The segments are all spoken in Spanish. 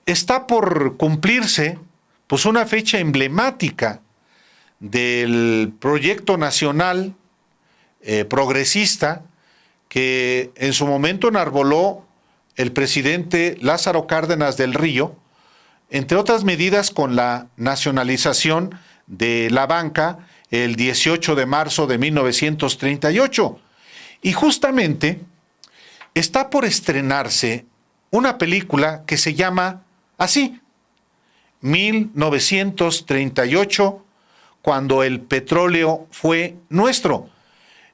está por cumplirse pues una fecha emblemática del proyecto nacional progresista que en su momento enarboló el presidente Lázaro Cárdenas del Río, entre otras medidas con la nacionalización de la banca el 18 de marzo de 1938. Y justamente está por estrenarse una película que se llama así, 1938, cuando el petróleo fue nuestro.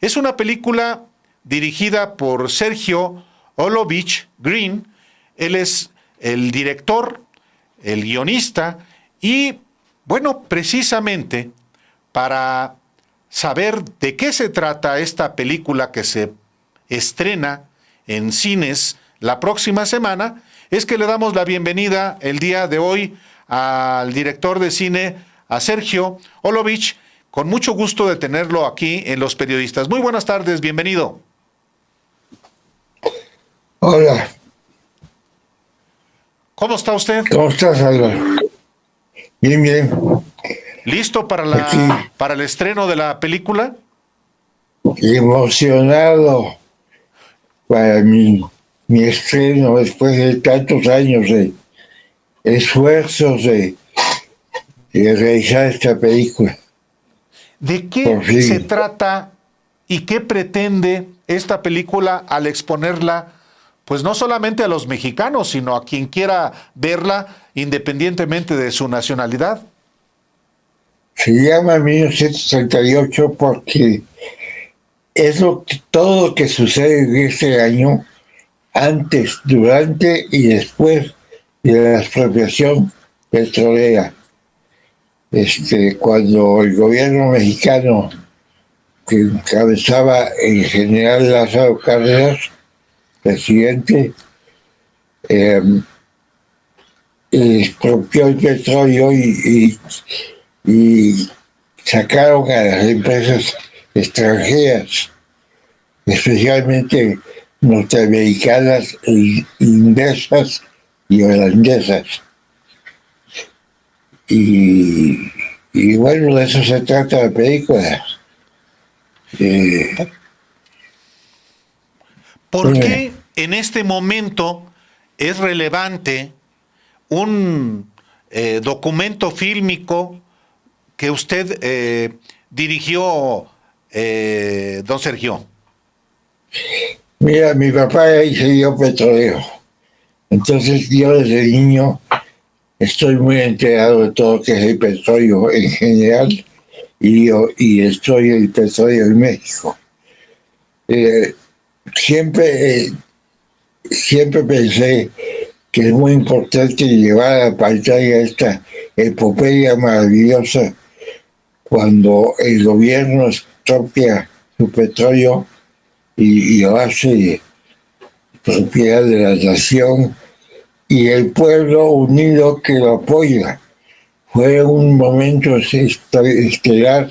Es una película dirigida por Sergio Olovich Green. Él es el director, el guionista, y bueno, precisamente para saber de qué se trata esta película que se estrena en cines la próxima semana, es que le damos la bienvenida el día de hoy al director de cine, a Sergio Olovich, con mucho gusto de tenerlo aquí en Los Periodistas. Muy buenas tardes, bienvenido. Hola. ¿Cómo está usted? ¿Cómo estás, Álvaro? Bien, bien. ¿Listo para el estreno de la película? Emocionado para mi estreno después de tantos años de esfuerzos de realizar esta película. ¿De qué se trata y qué pretende esta película al exponerla, pues no solamente a los mexicanos, sino a quien quiera verla independientemente de su nacionalidad? Se llama 1938 porque es todo lo que sucede en este año, antes, durante y después de la expropiación petrolera. Cuando el gobierno mexicano, que encabezaba el general Lázaro Cárdenas, presidente, expropió el petróleo y sacaron a las empresas extranjeras, especialmente norteamericanas, inglesas y holandesas. Y bueno, de eso se trata la película. ¿Por qué en este momento es relevante un documento fílmico que usted dirigió, don Sergio? Mira, mi papá ingeniero petrolero. Entonces yo desde niño estoy muy enterado de todo lo que es el petróleo en general y estoy el petróleo en México. Siempre pensé que es muy importante llevar a la pantalla esta epopeya maravillosa cuando el gobierno expropia su petróleo y lo hace propiedad de la nación y el pueblo unido que lo apoya. Fue un momento estelar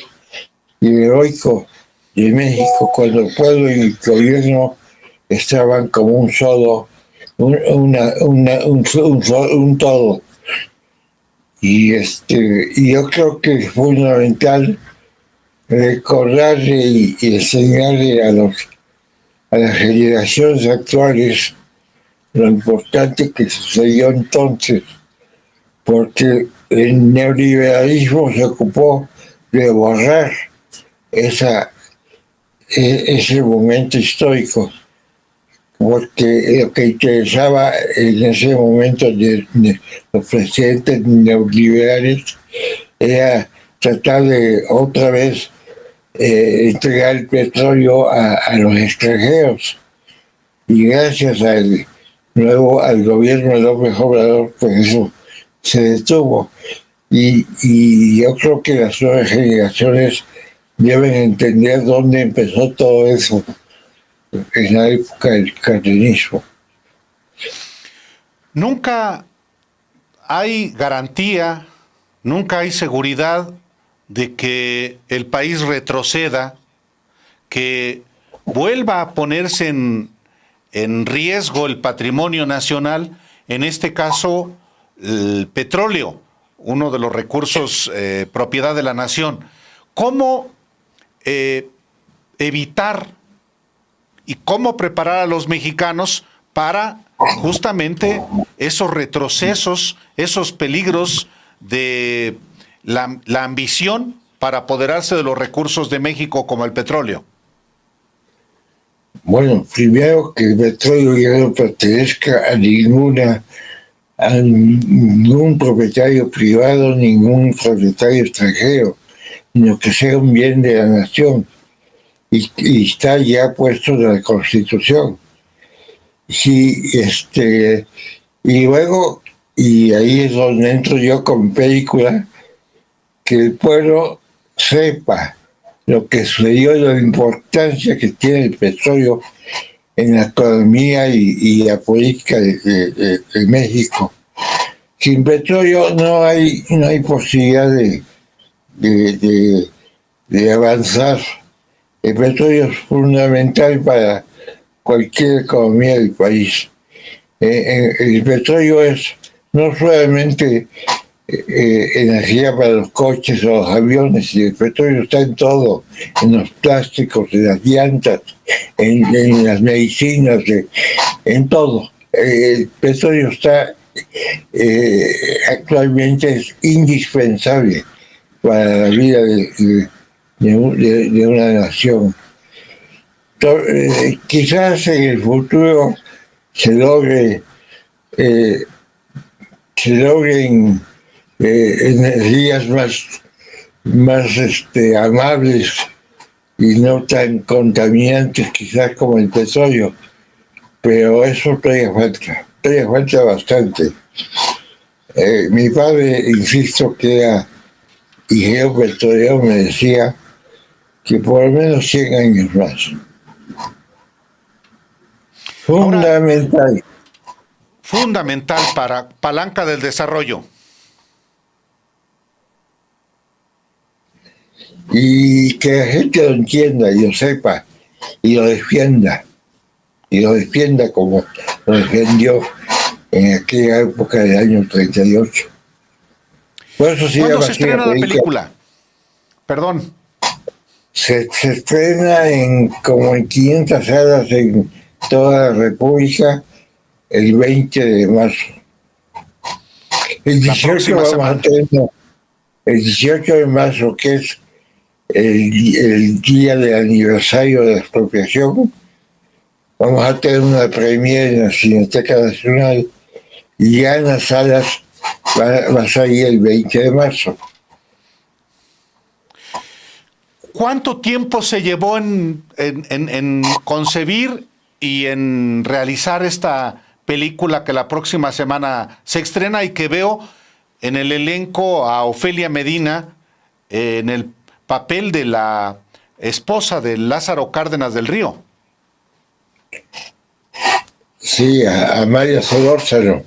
y heroico de México cuando el pueblo y el gobierno estaban como un solo, un todo. Y yo creo que es fundamental recordarle y enseñarle a las generaciones actuales lo importante que sucedió entonces, porque el neoliberalismo se ocupó de borrar ese momento histórico, porque lo que interesaba en ese momento de los presidentes neoliberales era tratar de otra vez entregar el petróleo a los extranjeros. Y gracias al gobierno de López Obrador, pues eso se detuvo. Y yo creo que las nuevas generaciones deben entender dónde empezó todo eso en la época del cardenismo. Nunca hay garantía, nunca hay seguridad de que el país retroceda, que vuelva a ponerse en riesgo el patrimonio nacional, en este caso el petróleo, uno de los recursos propiedad de la nación. ¿Cómo evitar y cómo preparar a los mexicanos para justamente esos retrocesos, esos peligros de la ambición para apoderarse de los recursos de México como el petróleo? Bueno, primero que el petróleo ya no pertenezca a ningún propietario privado, ningún propietario extranjero, sino que sea un bien de la nación y está ya puesto en la Constitución. Sí, y luego, y ahí es donde entro yo con película, que el pueblo sepa lo que sucedió y la importancia que tiene el petróleo en la economía y la política de México. Sin petróleo no hay posibilidad de avanzar. El petróleo es fundamental para cualquier economía del país. El petróleo es no solamente energía para los coches o los aviones, y el petróleo está en todo, en los plásticos, en las llantas, en las medicinas, en todo. El petróleo está actualmente es indispensable para la vida de una nación. Quizás en el futuro se logren energías más amables y no tan contaminantes quizás como el petróleo, pero eso todavía falta bastante. Mi padre, insisto, que era ingeniero petrolero, me decía que por lo menos 100 años más. Fundamental. Fundamental para palanca del desarrollo. Y que la gente lo entienda y lo sepa y lo defienda. Y lo defienda como lo defendió en aquella época del año 38. Por eso ¿Cuándo se estrena la película? Perdón. Se estrena como en 500 salas en toda la República el 20 de marzo. El 18 de marzo, que es el día del aniversario de la expropiación, vamos a tener una premiere en la Cineteca Nacional y ya en las salas va a salir el 20 de marzo. ¿Cuánto tiempo se llevó en concebir y en realizar esta película que la próxima semana se estrena y que veo en el elenco a Ofelia Medina en el papel de la esposa de Lázaro Cárdenas del Río? Sí, a María Solórzano,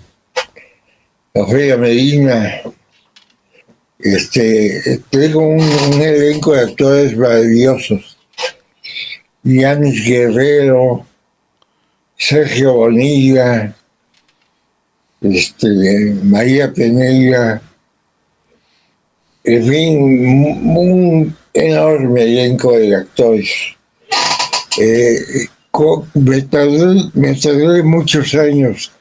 Ofelia Medina. Tengo un elenco de actores maravillosos. Yanis Guerrero, Sergio Bonilla, María Peneira, en fin, un enorme elenco de actores. Me tardé muchos años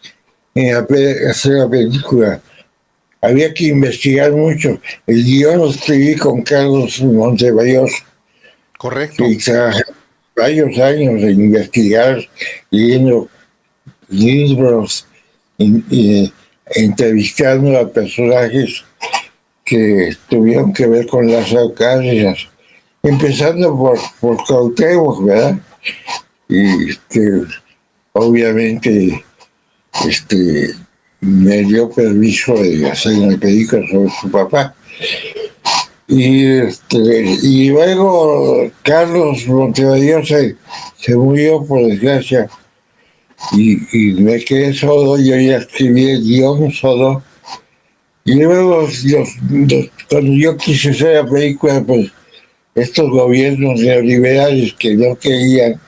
en hacer la película. Había que investigar mucho. El guión lo escribí con Carlos Montemayor. Correcto. Y trabajé varios años en investigar, leyendo libros, entrevistando a personajes que tuvieron que ver con Lázaro Cárdenas, empezando por Cuauhtémoc, ¿verdad? Y obviamente me dio permiso de hacer una película sobre su papá. Y luego Carlos Montemayor se murió, por desgracia, y me quedé solo. Yo ya escribí el guión solo. Y luego, cuando yo quise hacer la película, pues estos gobiernos neoliberales que no querían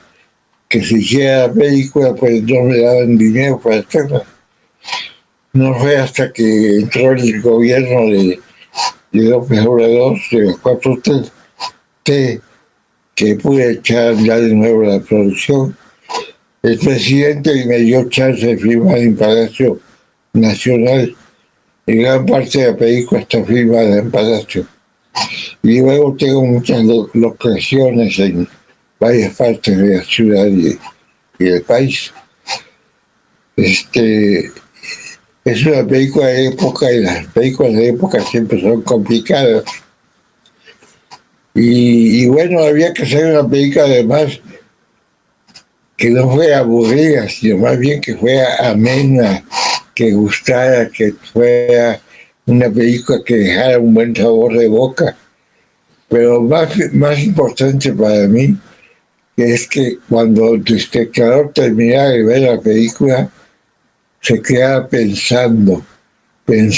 que se hiciera la película, pues no me daban dinero para hacerla. no fue hasta que entró el gobierno de López Obrador, de la 4T, que pude echar ya de nuevo la producción. El presidente me dio chance de filmar en Palacio Nacional, y gran parte de la película está filmada en Palacio. Y luego tengo muchas locaciones en varias partes de la ciudad y del país. Es una película de época y las películas de época siempre son complicadas. Y bueno, había que hacer una película además que no fuera aburrida, sino más bien que fuera amena, que gustara, que fuera una película que dejara un buen sabor de boca. Pero más importante para mí es que cuando el espectador terminara de ver la película, se quedara pensando en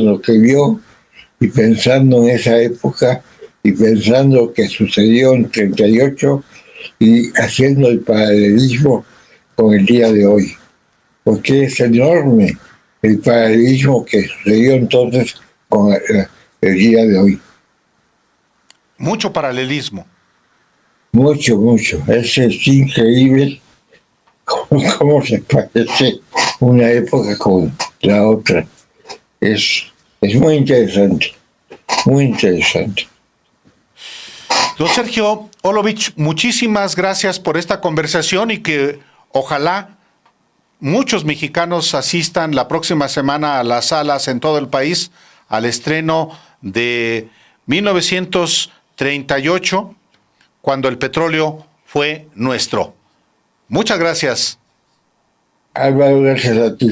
lo que vio y pensando en esa época y pensando lo que sucedió en 38 y haciendo el paralelismo con el día de hoy. Porque es enorme el paralelismo que sucedió entonces con el día de hoy. Mucho paralelismo. Mucho, mucho. Es increíble cómo se parece una época con la otra. Es muy interesante, muy interesante. Don Sergio Olovich, muchísimas gracias por esta conversación y que ojalá muchos mexicanos asistan la próxima semana a las salas en todo el país al estreno de 1938, cuando el petróleo fue nuestro. Muchas gracias. Álvaro, gracias a ti.